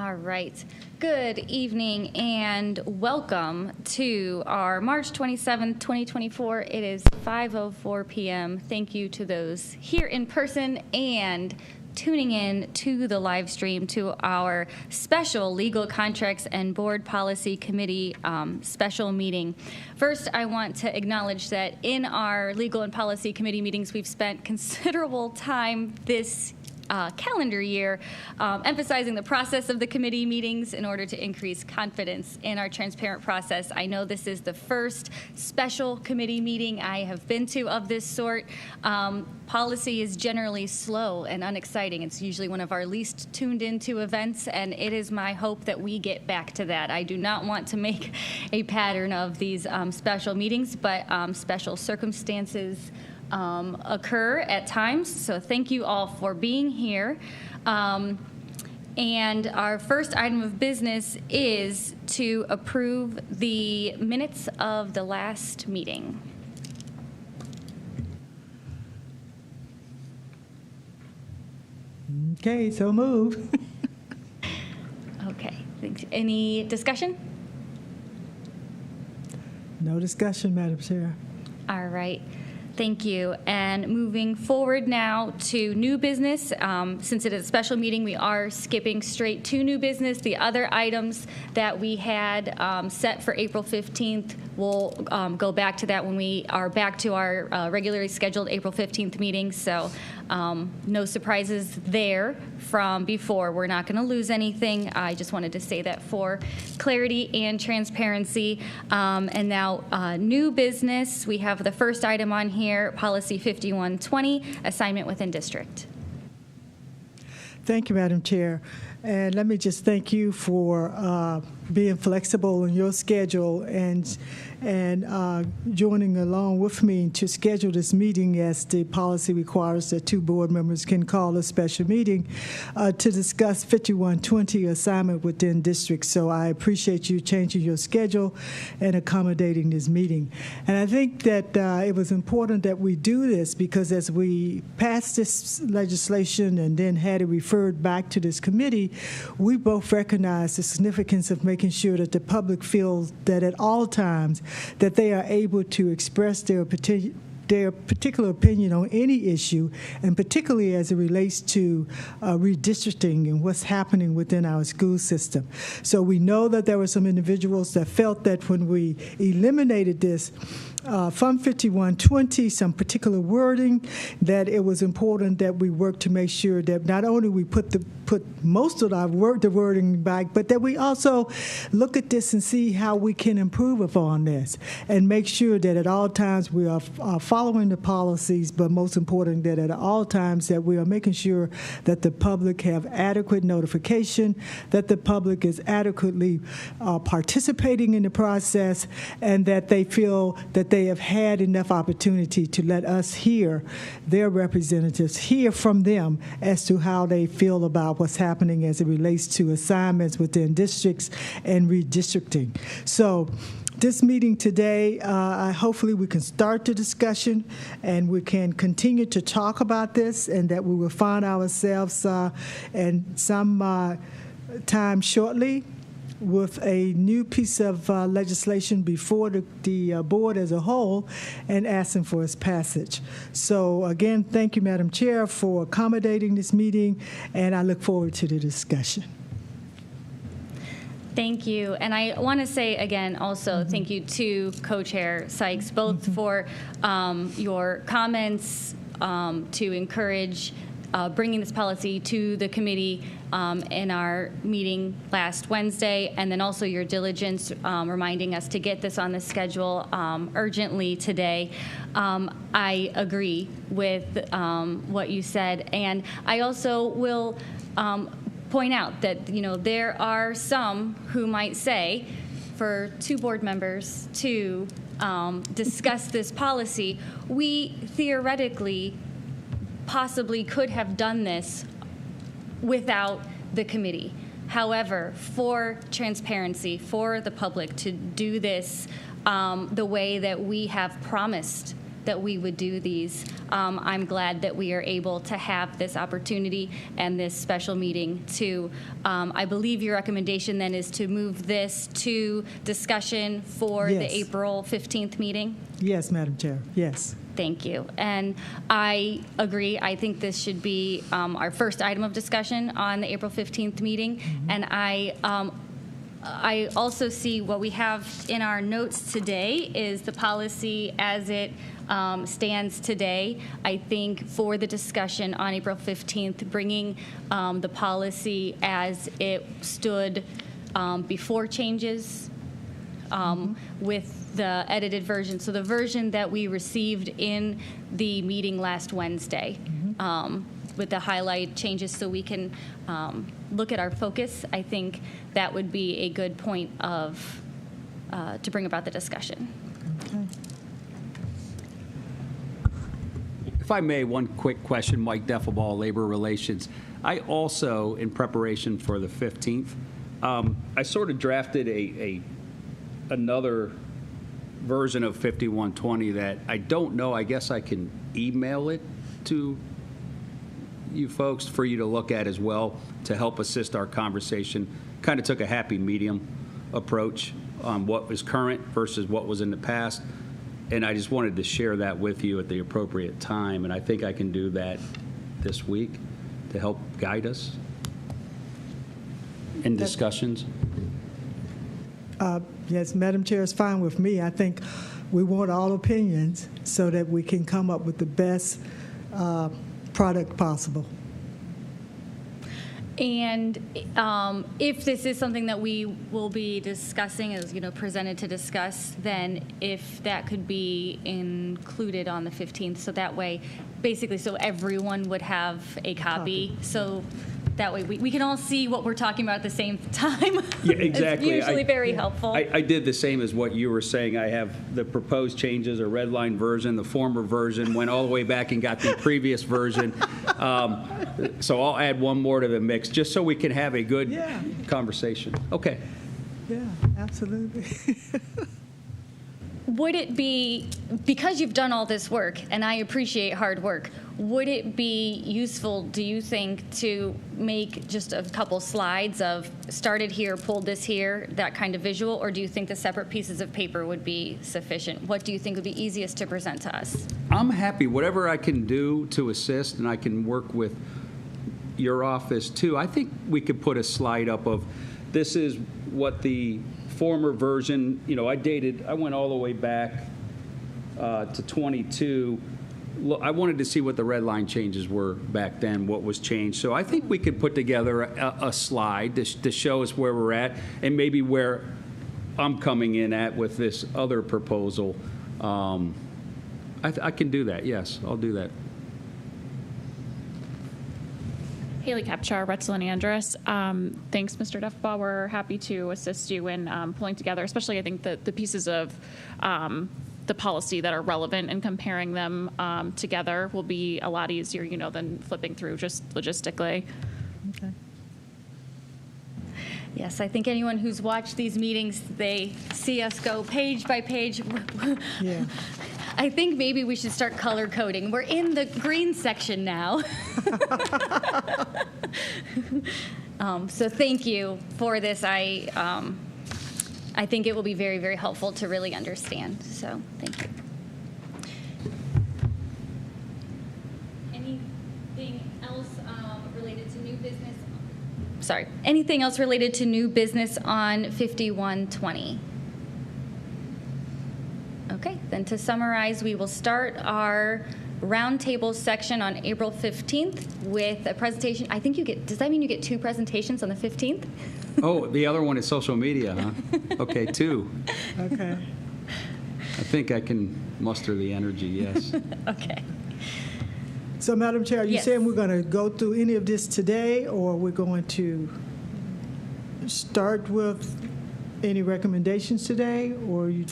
All right. Good evening and welcome to our March 27th, 2024. It is 5:04 p.m. Thank you to those here in person and tuning in to the live stream to our special Legal Contracts and Board Policy Committee special meeting. First, I want to acknowledge that in our Legal and Policy Committee meetings, we've spent considerable time this calendar year, emphasizing the process of the committee meetings in order to increase confidence in our transparent process. I know this is the first special committee meeting I have been to of this sort. Policy is generally slow and unexciting. It's usually one of our least tuned into events, and it is my hope that we get back to that. I do not want to make a pattern of these special meetings, but special circumstances occur at times. So thank you all for being here. And our first item of business is to approve the minutes of the last meeting. Okay, so move. Okay, thanks. Any discussion? No discussion, Madam Chair. All right. Thank you. And moving forward now to new business. Since it is a special meeting, we are skipping straight to new business. The other items that we had set for April 15th, we'll go back to that when we are back to our regularly scheduled April 15th meeting. So no surprises there from before. We're not going to lose anything. I just wanted to say that for clarity and transparency. And now new business. We have the first item on here, Policy 5120, assignment within district. Thank you, Madam Chair. And let me just thank you for being flexible in your schedule and joining along with me to schedule this meeting, as the policy requires that two board members can call a special meeting to discuss 5120 assignment within districts. So I appreciate you changing your schedule and accommodating this meeting. And I think that it was important that we do this because as we passed this legislation and then had it referred back to this committee, we both recognize the significance of making sure that the public feels that at all times that they are able to express their particular opinion on any issue, and particularly as it relates to redistricting and what's happening within our school system. So we know that there were some individuals that felt that when we eliminated this from 5120, some particular wording, that it was important that we work to make sure that not only we put most of the wording back, but that we also look at this and see how we can improve upon this and make sure that at all times we are following the policies, but most important that at all times that we are making sure that the public have adequate notification, that the public is adequately participating in the process, and that they feel that they have had enough opportunity to let us hear their representatives, hear from them as to how they feel about what's happening as it relates to assignments within districts and redistricting. So this meeting today, hopefully we can start the discussion and we can continue to talk about this, and that we will find ourselves in some time shortly with a new piece of legislation before the board as a whole and asking for its passage. So again, thank you, Madam Chair, for accommodating this meeting, and I look forward to the discussion. Thank you. And I want to say again also thank you to Co-Chair Sykes, both for your comments to encourage bringing this policy to the committee in our meeting last Wednesday, and then also your diligence reminding us to get this on the schedule urgently today. I agree with what you said, and I also will point out that there are some who might say, for two board members to discuss this policy, we theoretically possibly could have done this without the committee. However, for transparency, for the public to do this the way that we have promised that we would do these. I'm glad that we are able to have this opportunity and this special meeting to, I believe your recommendation then is to move this to discussion for Yes. the April 15th meeting? Yes, Madam Chair, yes. Thank you. And I agree. I think this should be our first item of discussion on the April 15th meeting. And I also see what we have in our notes today is the policy as it stands today. I think for the discussion on April 15th, bringing the policy as it stood before changes with the edited version. So the version that we received in the meeting last Wednesday with the highlight changes so we can look at our focus, I think that would be a good point of to bring about the discussion. Okay. If I may, one quick question, Mike Deffelball, Labor Relations. I also, in preparation for the 15th, I sort of drafted another version of 5120 that I don't know. I guess I can email it to you folks for you to look at as well to help assist our conversation. Kind of took a happy medium approach on what was current versus what was in the past. And I just wanted to share that with you at the appropriate time. And I think I can do that this week to help guide us in discussions. Yes, Madam Chair, it's fine with me. I think we want all opinions so that we can come up with the best product possible. And if this is something that we will be discussing, as presented to discuss, then if that could be included on the 15th, so that way, basically, so everyone would have a copy. So that way we can all see what we're talking about at the same time. Yeah, exactly. It's usually very helpful. I did the same as what you were saying. I have the proposed changes, a red line version, the former version, went all the way back and got the previous version. So I'll add one more to the mix just so we can have a good conversation. Okay. Yeah, absolutely. Would it be, because you've done all this work, and I appreciate hard work, would it be useful, do you think, to make just a couple slides of started here, pulled this here, that kind of visual, or do you think the separate pieces of paper would be sufficient? What do you think would be easiest to present to us? I'm happy. Whatever I can do to assist, and I can work with your office too. I think we could put a slide up of this is what the former version, I went all the way back to 22. I wanted to see what the red line changes were back then, what was changed. So I think we could put together a slide to show us where we're at and maybe where I'm coming in at with this other proposal. I can do that, yes, I'll do that. Haley Capchar, Retzel and Andrus. Thanks, Mr. Deffelbaugh. We're happy to assist you in pulling together, especially I think the pieces of the policy that are relevant and comparing them together will be a lot easier, than flipping through just logistically. Okay. Yes, I think anyone who's watched these meetings, they see us go page by page. Yeah. I think maybe we should start color coding. We're in the green section now. So thank you for this. I think it will be very, very helpful to really understand. So thank you. Anything else related to new business? Sorry. Anything else related to new business on 5120? Okay, then to summarize, we will start our roundtable section on April 15th with a presentation. I think does that mean you get two presentations on the 15th? Oh, the other one is social media, huh? Okay, two. Okay. I think I can muster the energy, yes. Okay. So, Madam Chair, are you Yes. saying we're going to go through any of this today, or we're going to start with any recommendations today, or you?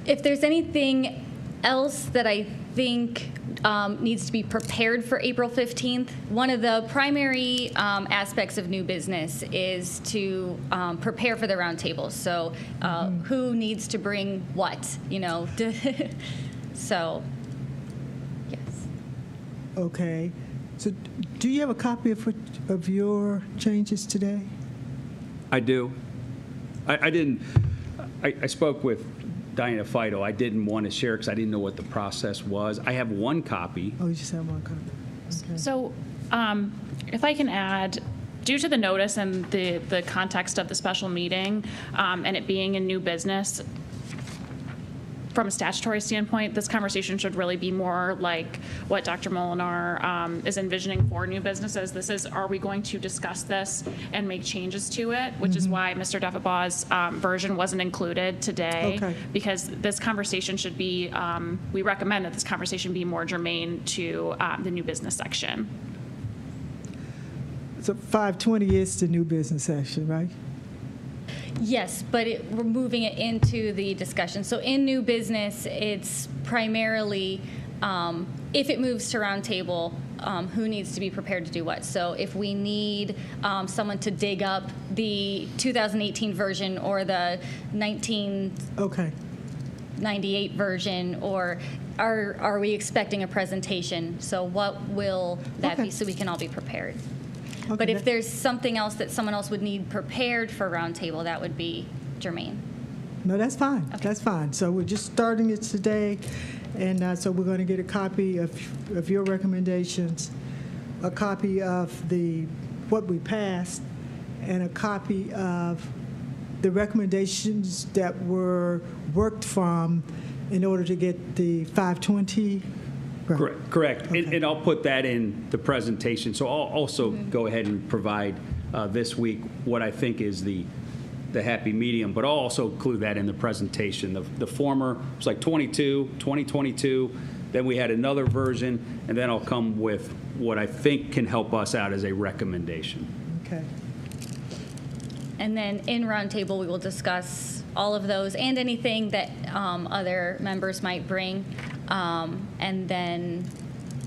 If there's anything else that I think needs to be prepared for April 15th, one of the primary aspects of new business is to prepare for the roundtable. So who needs to bring what, So Okay. So do you have a copy of your changes today? I do. I spoke with Diana Fido. I didn't want to share because I didn't know what the process was. I have one copy. Oh, you just have one copy. Okay. So if I can add, due to the notice and the context of the special meeting and it being a new business, from a statutory standpoint, this conversation should really be more like what Dr. Molinar is envisioning for new businesses. This is, are we going to discuss this and make changes to it? Which is why Mr. Defabaw's version wasn't included today. Okay. Because this conversation should be, we recommend that this conversation be more germane to the new business section. So 520 is the new business section, right? Yes, but we're moving it into the discussion. So in new business, it's primarily, if it moves to roundtable, who needs to be prepared to do what. So if we need someone to dig up the 2018 version or the 1998 version, or are we expecting a presentation? So what will that be, so we can all be prepared? Okay. But if there's something else that someone else would need prepared for roundtable, that would be germane. No, that's fine. Okay. That's fine. So we're just starting it today, and so we're going to get a copy of your recommendations, a copy of what we passed, and a copy of the recommendations that were worked from in order to get the 520. Right. Correct. Okay. And I'll put that in the presentation. So I'll also go ahead and provide this week what I think is the happy medium, but I'll also include that in the presentation. The former was like 2022, then we had another version, and then I'll come with what I think can help us out as a recommendation. Okay. And then in roundtable, we will discuss all of those and anything that other members might bring, and then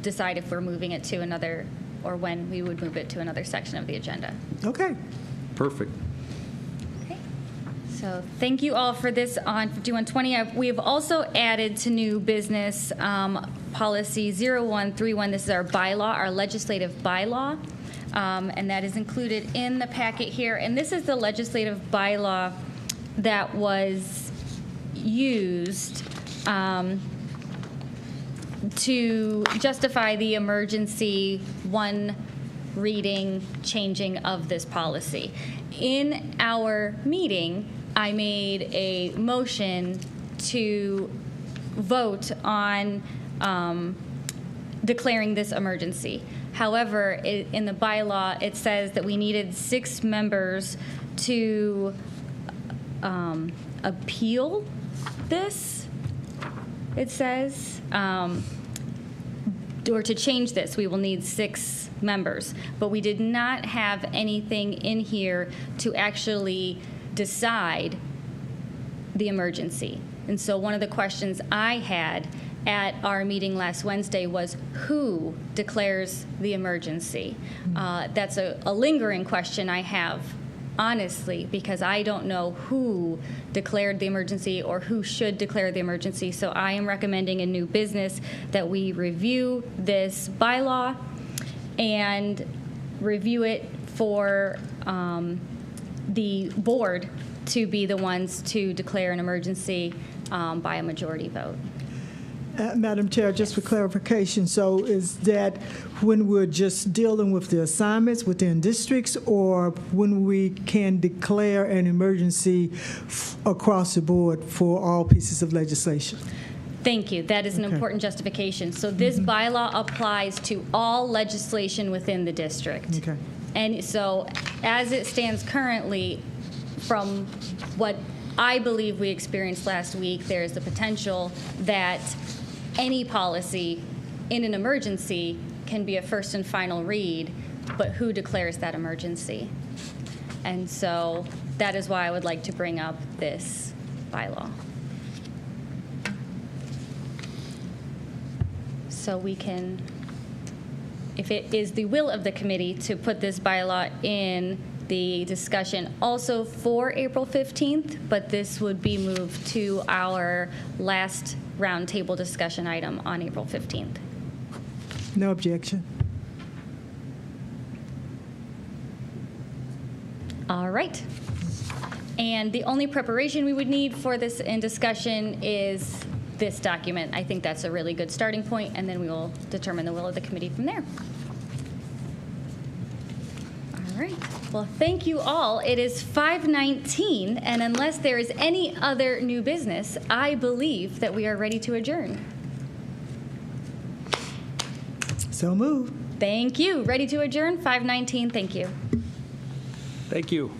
decide if we're moving it to another, or when we would move it to another section of the agenda. Okay. Perfect. Okay. So thank you all for this on 5120. We have also added to new business policy 0131. This is our bylaw, our legislative bylaw. And that is included in the packet here. And this is the legislative bylaw that was used to justify the emergency one reading changing of this policy. In our meeting, I made a motion to vote on declaring this emergency. However, in the bylaw, it says that we needed 6 members to appeal this, it says. Or to change this, we will need 6 members. But we did not have anything in here to actually decide the emergency. And so one of the questions I had at our meeting last Wednesday was who declares the emergency? That's a lingering question I have, honestly, because I don't know who declared the emergency or who should declare the emergency. So I am recommending in new business that we review this bylaw and review it for the board to be the ones to declare an emergency by a majority vote. Madam Chair, just for clarification, so is that when we're just dealing with the assignments within districts, or when we can declare an emergency across the board for all pieces of legislation? Thank you. That is an Okay. important justification. So this bylaw applies to all legislation within the district. Okay. And so as it stands currently, from what I believe we experienced last week, there is the potential that any policy in an emergency can be a first and final read, but who declares that emergency? And so that is why I would like to bring up this bylaw. So we can, if it is the will of the committee to put this bylaw in the discussion also for April 15th, but this would be moved to our last roundtable discussion item on April 15th. No objection. All right. And the only preparation we would need for this in discussion is this document. I think that's a really good starting point, and then we will determine the will of the committee from there. All right. Well, thank you all. It is 5:19, and unless there is any other new business, I believe that we are ready to adjourn. So moved. Thank you. Ready to adjourn, 5:19. Thank you. Thank you.